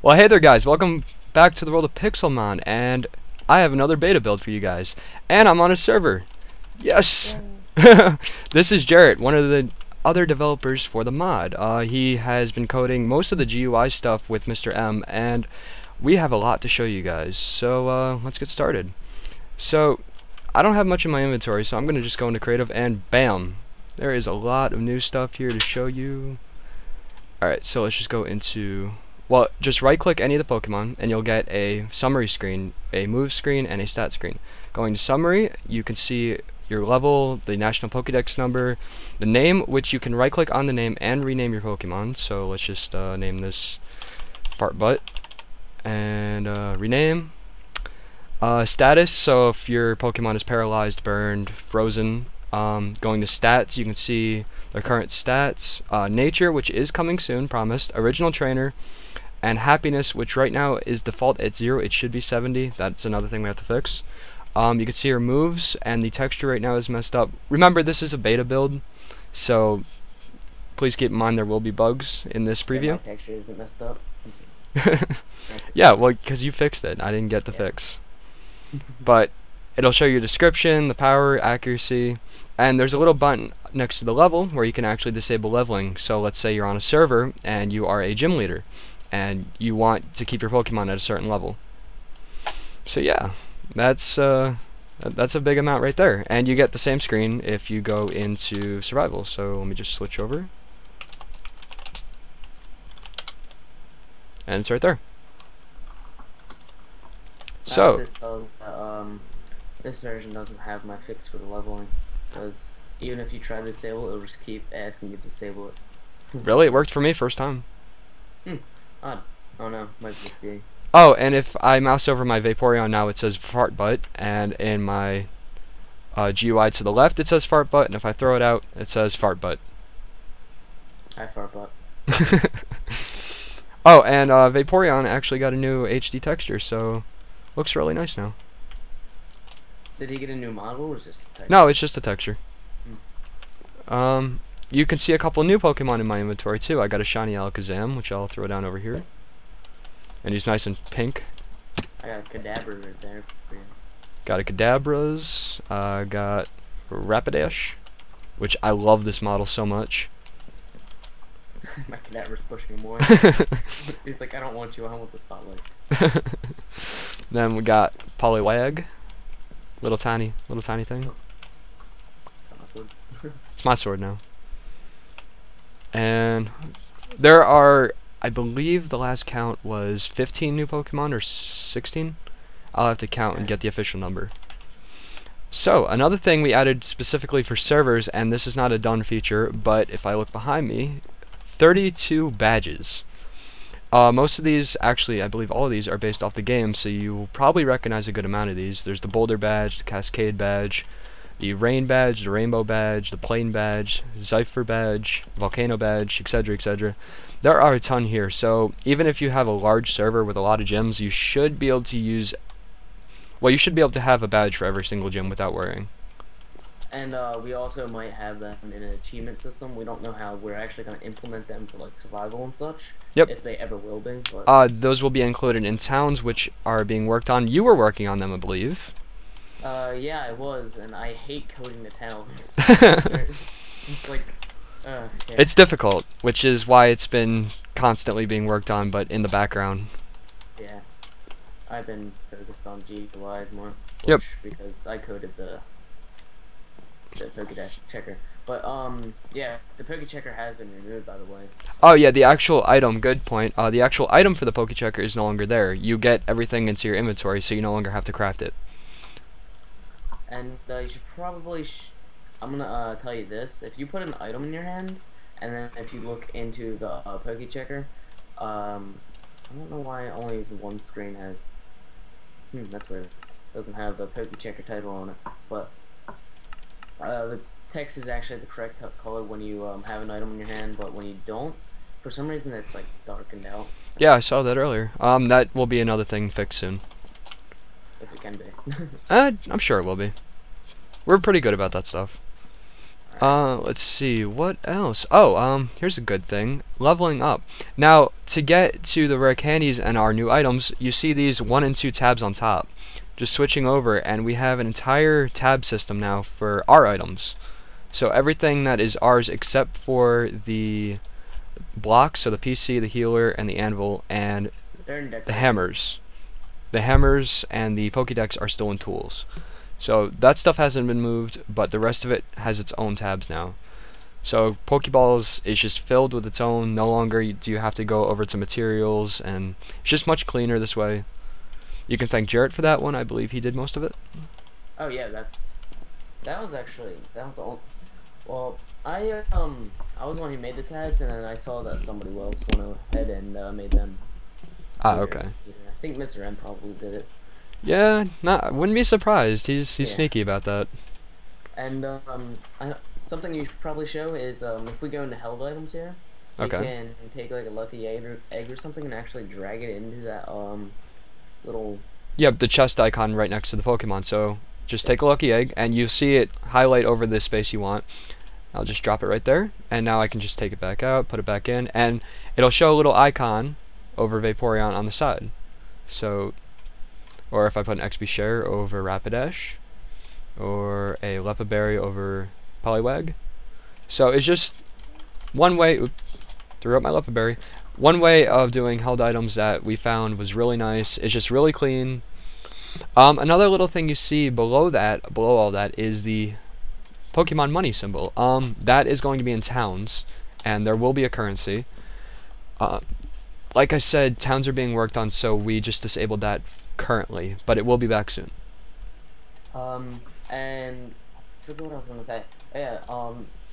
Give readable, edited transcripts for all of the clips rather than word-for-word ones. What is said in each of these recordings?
Well, hey there guys, welcome back to the world of Pixelmon, and I have another beta build for you guys, and I'm on a server. Yes! This is Jaryt, one of the other developers for the mod. He has been coding most of the GUI stuff with Mr. M, and we have a lot to show you guys, so let's get started. So, I don't have much in my inventory, so I'm going to just go into creative, and bam! There is a lot of new stuff here to show you. Alright, so let's just go into... Well, just right click any of the Pokemon and you'll get a summary screen, a move screen, and a stat screen. Going to summary, you can see your level, the national Pokédex number, the name, which you can right click on the name and rename your Pokemon. So let's just name this Fartbutt and rename. Status, so if your Pokemon is paralyzed, burned, frozen. Going to stats, you can see their current stats. Nature, which is coming soon, promised. Original trainer. And happiness, which right now is default at 0, it should be 70. That's another thing we have to fix. You can see her moves, and the texture right now is messed up. Remember, this is a beta build, so please keep in mind there will be bugs in this preview. Yeah, my texture isn't messed up. Yeah, well, because you fixed it. I didn't get the fix. But it'll show your description, the power, accuracy, and there's a little button next to the level where you can actually disable leveling. So let's say you're on a server and you are a gym leader and you want to keep your Pokemon at a certain level. So yeah, that's a big amount right there. And you get the same screen if you go into survival. So let me just switch over. And it's right there. So this version doesn't have my fix for the leveling, because even if you try to disable it, it'll just keep asking you to disable it. Really? It worked for me first time. Odd. Oh no, might just be. Oh, and if I mouse over my Vaporeon now, it says Fartbutt, and in my GUI to the left, it says Fartbutt, and if I throw it out, it says Fartbutt. Hi, Fartbutt. Oh, and Vaporeon actually got a new HD texture, so looks really nice now. Did he get a new model, or is this texture? No, it's just a texture. You can see a couple new Pokemon in my inventory too. I got a shiny Alakazam, which I'll throw down over here. And he's nice and pink. I got a Kadabra right there for you. Got a Kadabras. Got Rapidash, which I love this model so much. My Kadabra's pushing him away. He's like, I don't want you, I want the spotlight. Then we got Poliwag. Little tiny thing. It's my sword now. And there are, I believe the last count was 15 new Pokemon, or 16. I'll have to count and get the official number. So, another thing we added specifically for servers, and this is not a done feature, but if I look behind me, 32 badges. Most of these, actually, I believe all of these are based off the game, so you will probably recognize a good amount of these. There's the Boulder badge, the Cascade badge, the Rain badge, the Rainbow badge, the Plain badge, Zypher badge, Volcano badge, etc., etc. There are a ton here, so even if you have a large server with a lot of gyms, you should be able to use... Well, you should be able to have a badge for every single gym without worrying. And we also might have them in an achievement system. We don't know how we're actually going to implement them for like survival and such. Yep. If they ever will be. But those will be included in towns which are being worked on. You were working on them, I believe. Yeah, I was, and I hate coding the towns. It's like, yeah. It's difficult, which is why it's been constantly being worked on, but in the background. Yeah. I've been focused on GUIs more. Yep. Because I coded the Pokédex checker. But yeah, the Pokéchecker has been removed, by the way. Oh yeah, the actual item, good point. The actual item for the Pokéchecker is no longer there. You get everything into your inventory, so you no longer have to craft it. And you should probably, I'm gonna tell you this: if you put an item in your hand, and then if you look into the Pokéchecker, I don't know why only the one screen has. That's weird. It doesn't have the Pokéchecker title on it, but the text is actually the correct color when you have an item in your hand, but when you don't, for some reason it's like darkened out. Yeah, I saw that earlier. That will be another thing fixed soon. If it can be. I'm sure it will be. We're pretty good about that stuff. Let's see, what else? Oh, here's a good thing. Leveling up. Now, to get to the rare candies and our new items, you see these 1 and 2 tabs on top. Just switching over, and we have an entire tab system now for our items. So everything that is ours except for the blocks, so the PC, the healer, and the anvil, and the hammers. The hammers and the Pokédex are still in tools. So that stuff hasn't been moved, but the rest of it has its own tabs now. So Pokeballs is just filled with its own. No longer do you have to go over to materials, and it's just much cleaner this way. You can thank Jaryt for that one. I believe he did most of it. Oh yeah, that was the only, well, I was the one who made the tabs, and then I saw that somebody else went ahead and made them. Ah, okay. I think Mr. M probably did it. Yeah, wouldn't be surprised. He's sneaky about that. And something you should probably show is if we go into held items here, we can take like a lucky egg or something and actually drag it into that little. Yep, the chest icon right next to the Pokemon. So just take a lucky egg, and you see it highlight over the space you want. I'll just drop it right there, and now I can just take it back out, put it back in, and it'll show a little icon over Vaporeon on the side. So. Or if I put an XP Share over Rapidash, or a Lepaberry over Poliwag. So it's just one way, oops, threw up my Lepaberry. One way of doing held items that we found was really nice. It's just really clean. Another little thing you see below all that, is the Pokemon money symbol. That is going to be in towns, and there will be a currency. Like I said, towns are being worked on, so we just disabled that currently, but it will be back soon. And I forget what I was gonna say. Yeah,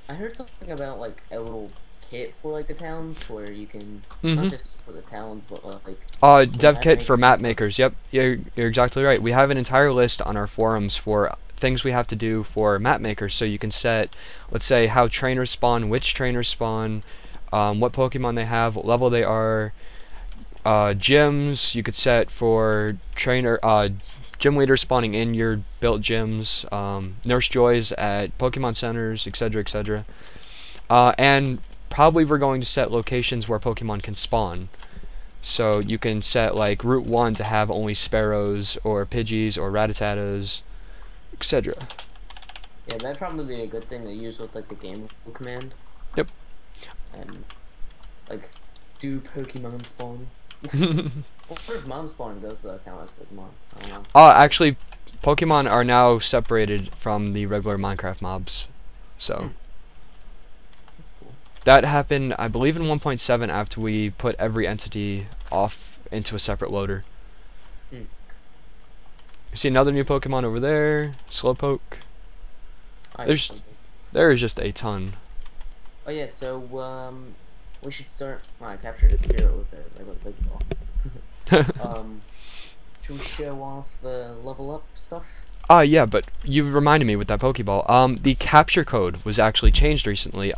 I heard something about like a little kit for like the towns where you can not just for the towns, but like dev kit for map makers. Yep, you're exactly right. We have an entire list on our forums for things we have to do for map makers, so you can set, let's say, how trainers spawn, which trainers spawn, what Pokemon they have, what level they are. Gyms you could set for trainer, gym leaders spawning in your built gyms, Nurse Joys at Pokemon centers, etc., etc. And probably we're going to set locations where Pokemon can spawn. So you can set like Route 1 to have only Sparrows or Pidgeys or Rattatas, etc. Yeah, that'd probably be a good thing to use with like the game command. Yep. And like, do Pokemon spawn? What if mom spawning does count as Pokemon? I don't know. Actually, Pokemon are now separated from the regular Minecraft mobs, so that's cool. That happened, I believe, in 1.7 after we put every entity off into a separate loader. You see another new Pokemon over there, Slowpoke. There is just a ton. Oh yeah, so we should start. I captured a Spearow with a regular Pokeball. Should we show off the level up stuff? Yeah, but you reminded me with that Pokeball. The capture code was actually changed recently.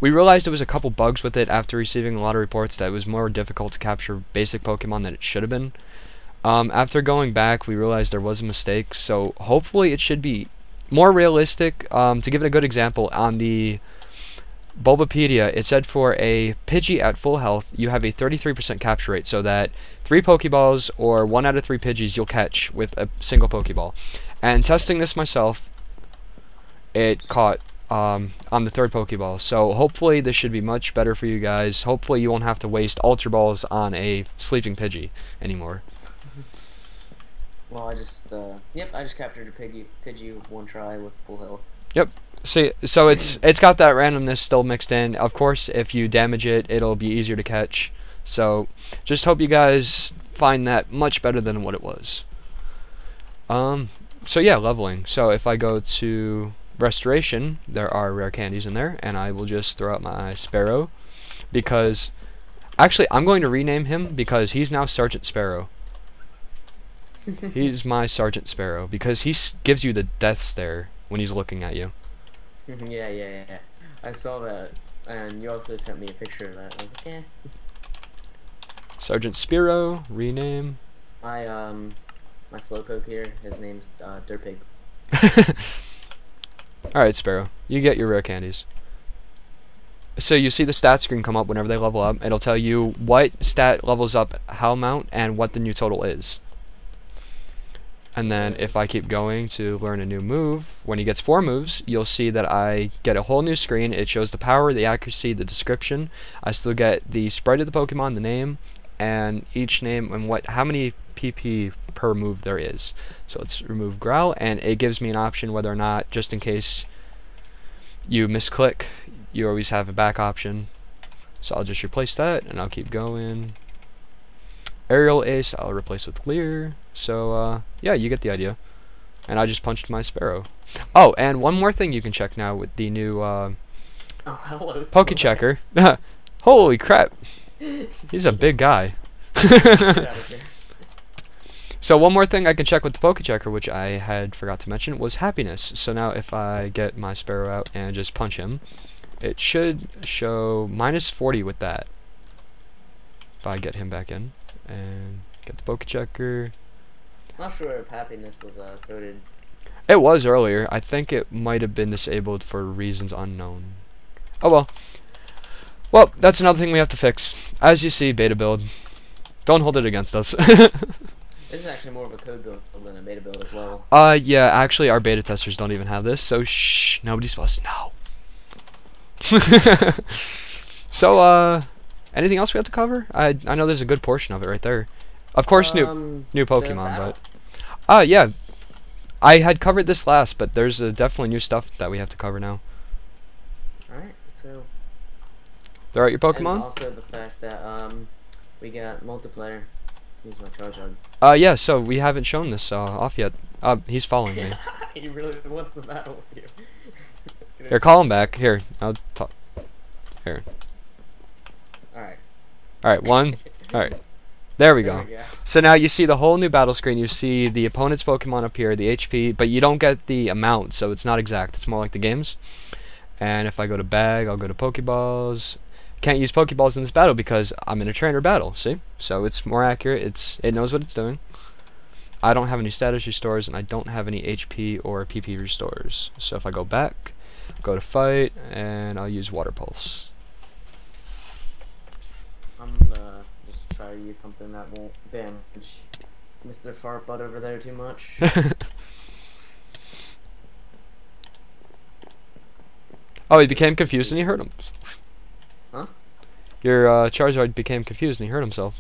We realized there was a couple bugs with it after receiving a lot of reports that it was more difficult to capture basic Pokemon than it should have been. After going back, we realized there was a mistake, so hopefully it should be more realistic. To give it a good example, on the Bulbapedia, it said for a Pidgey at full health, you have a 33% capture rate, so that 3 Pokeballs or 1 out of 3 Pidgeys you'll catch with a single Pokeball. And testing this myself, it caught on the 3rd Pokeball. So hopefully this should be much better for you guys. Hopefully you won't have to waste Ultra Balls on a sleeping Pidgey anymore. Well, I just captured a Pidgey with 1 try with full health. Yep. See, so it's got that randomness still mixed in. Of course, if you damage it, it'll be easier to catch. So just hope you guys find that much better than what it was. So yeah, leveling. So if I go to Restoration, there are rare candies in there, and I will just throw out my Sparrow, because actually I'm going to rename him because he's now Sergeant Sparrow. He's my Sergeant Sparrow because he gives you the death stare when he's looking at you. Yeah. I saw that, and you also sent me a picture of that. I was like, eh. Sergeant Sparrow, rename. My Slowpoke here, his name's Dirtpig. Alright, Sparrow. You get your rare candies. So you see the stat screen come up whenever they level up. It'll tell you what stat levels up how amount and what the new total is. And then if I keep going to learn a new move, when he gets 4 moves, you'll see that I get a whole new screen. It shows the power, the accuracy, the description. I still get the sprite of the Pokemon, the name, and each name and how many PP per move there is. So let's remove Growl, and it gives me an option whether or not, just in case you misclick, you always have a back option. So I'll just replace that, and I'll keep going. Aerial Ace, I'll replace with Leer. So, yeah, you get the idea. And I just punched my Sparrow. Oh, and one more thing you can check now with the new Poke Checker. Holy crap! He's a big guy. So one more thing I can check with the Poke Checker, which I had forgot to mention, was happiness. So now if I get my Sparrow out and just punch him, it should show -40 with that. If I get him back in and get the Poke Checker. I'm not sure if happiness was coded. It was earlier. I think it might have been disabled for reasons unknown. Oh well. Well, that's another thing we have to fix. As you see, beta build. Don't hold it against us. This is actually more of a code build than a beta build as well. Yeah, actually our beta testers don't even have this, so shh, nobody's supposed to know. So, anything else we have to cover? I know there's a good portion of it right there. Of course, new Pokemon, but yeah, I had covered this last, but there's definitely new stuff that we have to cover now. Alright, so They're at your Pokemon? And also the fact that we got multiplayer. Use my Charizard. Yeah, so we haven't shown this off yet. He's following me. He really wants to battle with you. Here, call him back. Here, I'll talk. Here. Alright. Alright, one. Alright. There we go. So now you see the whole new battle screen. You see the opponent's Pokemon up here, the HP, but you don't get the amount, so it's not exact. It's more like the games. And if I go to bag, I'll go to Pokeballs. Can't use Pokeballs in this battle because I'm in a trainer battle, see? So it's more accurate. It knows what it's doing. I don't have any status restores, and I don't have any HP or PP restores. So if I go back, go to fight, and I'll use Water Pulse. I'm gonna just try to use something that won't damage Mr. Fartbutt over there too much. Oh, he became confused and he hurt him. Huh? Your Charizard became confused and he hurt himself.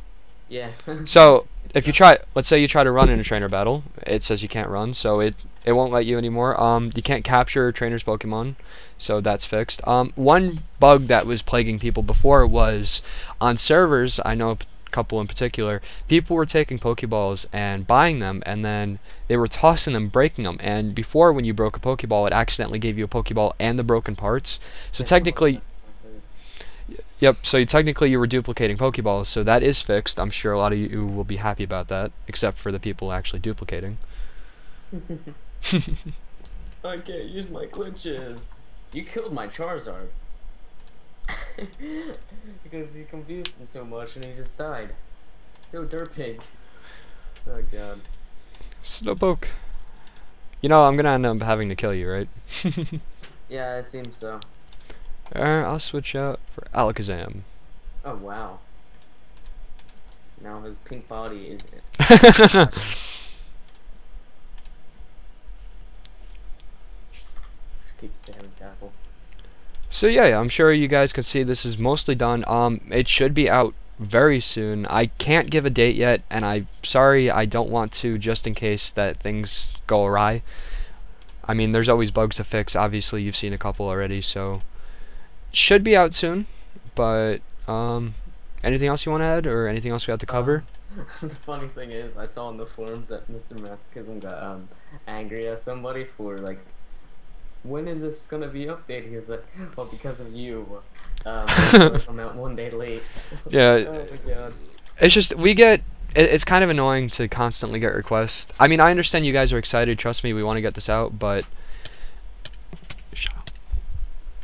Yeah. So if you try, let's say you try to run in a trainer battle, it says you can't run, so it won't let you anymore. You can't capture trainers Pokemon, so that's fixed. One bug that was plaguing people before was on servers. I know a couple in particular. People were taking Pokeballs and buying them, and then they were tossing them, breaking them. And before, when you broke a Pokeball, it accidentally gave you a Pokeball and the broken parts. So technically. Yep, so technically you were duplicating Pokeballs, so that is fixed. I'm sure a lot of you will be happy about that, except for the people actually duplicating. I can't use my glitches. You killed my Charizard. Because you confused him so much and he just died. Yo, Dirtpig. Oh god. Slowpoke. You know, I'm gonna end up having to kill you, right? Yeah, it seems so. I'll switch out for Alakazam. Oh wow. Now his pink body is Just keep spamming tackle. So yeah, I'm sure you guys can see this is mostly done. It should be out very soon. I can't give a date yet, and I'm sorry, I don't want to, just in case that things go awry. I mean, there's always bugs to fix. Obviously, you've seen a couple already, so should be out soon. But anything else you want to add, or anything else we have to cover? The funny thing is, I saw in the forums that Mr. Masochism got angry at somebody for like, when is this gonna be updated? He was like, well, because of you. I'm out one day late. Yeah. Oh my god. It's just it's kind of annoying to constantly get requests. I mean, I understand you guys are excited. Trust me, we want to get this out, but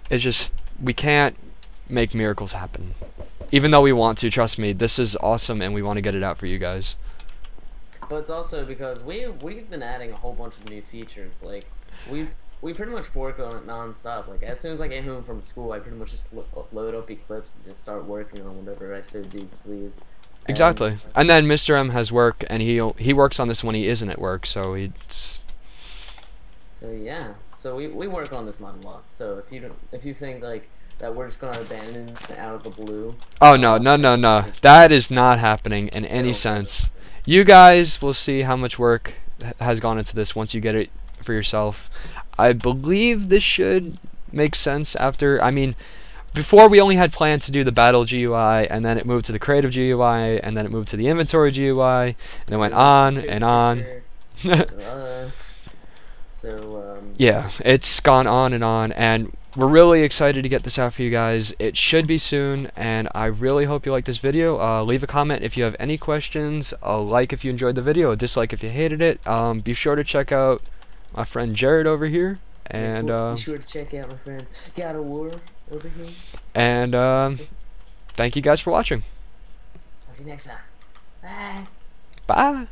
it's just we can't make miracles happen. Even though we want to, trust me, this is awesome, and we want to get it out for you guys. But it's also because we've been adding a whole bunch of new features. Like we've we pretty much work on it non-stop. Like as soon as I get home from school, I pretty much just load up Eclipse and just start working on whatever I so do please. Exactly. And then Mr. M has work, and he works on this when he isn't at work, so he's... So yeah, so we work on this mod a lot. So if you think like that we're just gonna abandon it out of the blue. Oh no, that is not happening in any sense. You guys will see how much work has gone into this once you get it for yourself. I believe this should make sense after, I mean, before we only had planned to do the battle GUI, and then it moved to the creative GUI, and then it moved to the inventory GUI, and it went on and on. Yeah, it's gone on, and we're really excited to get this out for you guys. It should be soon, and I really hope you like this video. Leave a comment if you have any questions, a like if you enjoyed the video, a dislike if you hated it. Be sure to check out my friend Jaryt over here, and be sure to check out my friend God of War over here. And thank you guys for watching. Talk to you next time. Bye. Bye.